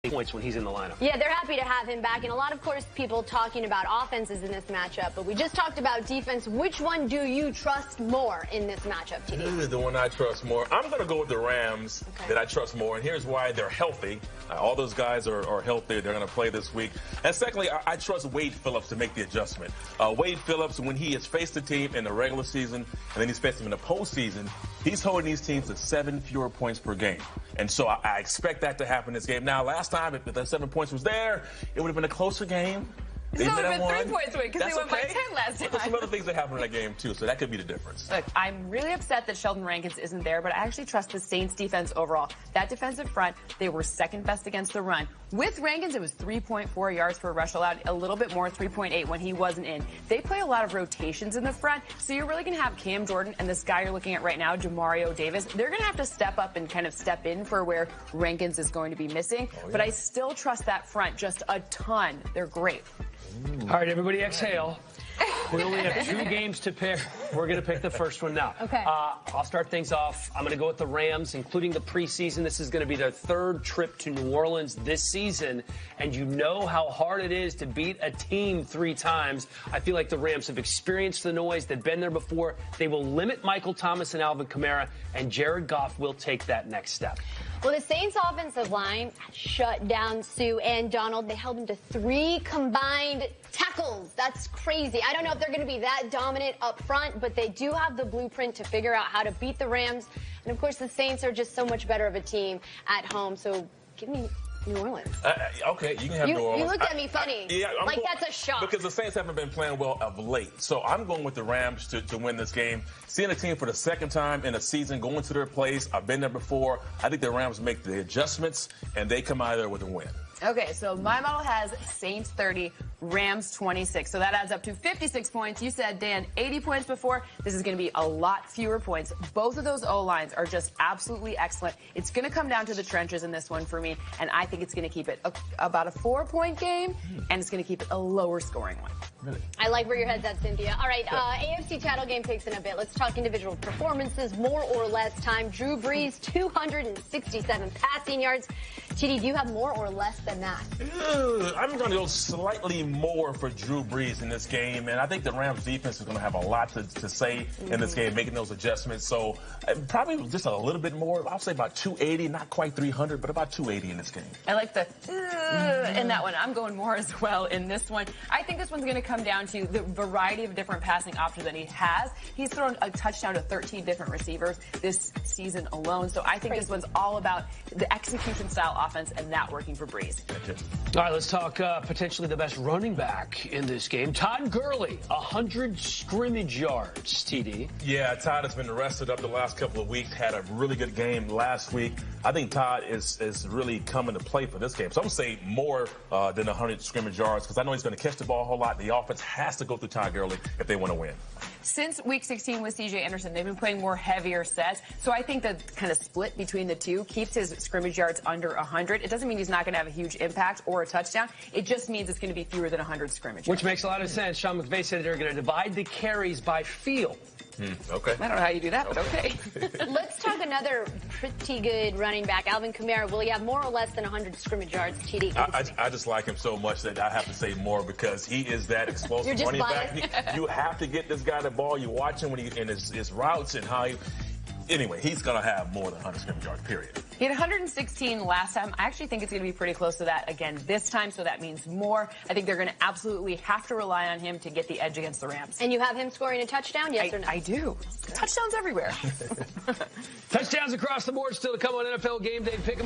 points when he's in the lineup. Yeah, they're happy to have him back. And a lot, of course, people talking about offenses in this matchup. But we just talked about defense. Which one do you trust more in this matchup, TD? This is the one I trust more. I'm going to go with the Rams that I trust more. And here's why. They're healthy. All those guys are healthy. They're going to play this week. And secondly, I trust Wade Phillips to make the adjustment. Wade Phillips, when he has faced the team in the regular season and then he's faced them in the postseason, he's holding these teams to 7 fewer points per game. And so I expect that to happen this game. Now, last time, if the 7 points was there, it would have been a closer game. So it would have been 3 points away because they went by 10 last time. There's some other things that happened in that game, too, so that could be the difference. Look, I'm really upset that Sheldon Rankins isn't there, but I actually trust the Saints defense overall. That defensive front, they were second best against the run. With Rankins, it was 3.4 yards per rush allowed, a little bit more, 3.8 when he wasn't in. They play a lot of rotations in the front, so you're really going to have Cam Jordan and this guy you're looking at right now, Jamario Davis. They're going to have to step up and kind of step in for where Rankins is going to be missing. Oh, yeah. But I still trust that front just a ton. They're great. All right, everybody exhale. We only have 2 games to pick. We're going to pick the first one now. Okay. I'll start things off. I'm going to go with the Rams, including the preseason. This is going to be their 3rd trip to New Orleans this season, and you know how hard it is to beat a team 3 times. I feel like the Rams have experienced the noise. They've been there before. They will limit Michael Thomas and Alvin Kamara, and Jared Goff will take that next step. Well, the Saints offensive line shut down Sue and Donald. They held them to 3 combined tackles. That's crazy. I don't know if they're going to be that dominant up front, but they do have the blueprint to figure out how to beat the Rams. And, of course, the Saints are just so much better of a team at home. So give me New Orleans. Okay, you can have New Orleans. You looked at me funny. Like that's a shock. Because the Saints haven't been playing well of late. So I'm going with the Rams to win this game. Seeing a team for the 2nd time in a season going to their place. I've been there before. I think the Rams make the adjustments, and they come out of there with a win. Okay, so my model has Saints 30, Rams 26. So that adds up to 56 points. You said, Dan, 80 points before. This is going to be a lot fewer points. Both of those O-lines are just absolutely excellent. It's going to come down to the trenches in this one for me, and I think it's going to keep it about a 4-point game, and it's going to keep it a lower scoring one. Really? I like where your head's at, Cynthia. All right, AFC title game picks in a bit. Let's talk individual performances, more or less time. Drew Brees, 267 passing yards. TD, do you have more or less than that? I'm going to go slightly more for Drew Brees in this game, and I think the Rams defense is going to have a lot to say in this game, making those adjustments. So probably just a little bit more. I'll say about 280, not quite 300, but about 280 in this game. I like the in that one. I'm going more as well in this one. I think this one's going to come down to the variety of different passing options that he has. He's thrown a touchdown to 13 different receivers this season alone. So I think this one's all about the execution style offense and that working for Brees. All right, let's talk potentially the best running back in this game. Todd Gurley, 100 scrimmage yards, TD. Yeah, Todd has been rested up the last couple of weeks, had a really good game last week. I think Todd is really coming to play for this game. So I'm going to say more than 100 scrimmage yards because I know he's going to catch the ball a whole lot. The offense has to go through Todd Gurley if they want to win. Since week 16 with C.J. Anderson, they've been playing more heavier sets. So I think the kind of split between the two keeps his scrimmage yards under 100. It doesn't mean he's not going to have a huge impact or a touchdown. It just means it's going to be fewer than 100 scrimmage yards. Which makes a lot of sense. Sean McVay said they're going to divide the carries by field. Okay. I don't know how you do that, but okay. Let's talk another pretty good running back, Alvin Kamara. Will he have more or less than 100 scrimmage yards, TD? I just like him so much that I have to say more because he is that explosive running back. You have to get this guy the ball. You watch him when he in his routes and how he... Anyway, he's going to have more than 100 scrimmage yards, period. He had 116 last time. I actually think it's going to be pretty close to that again this time, so that means more. I think they're going to absolutely have to rely on him to get the edge against the Rams. And you have him scoring a touchdown, yes or no? I do. Touchdowns everywhere. Touchdowns across the board still to come on NFL Game Day. Pick 'em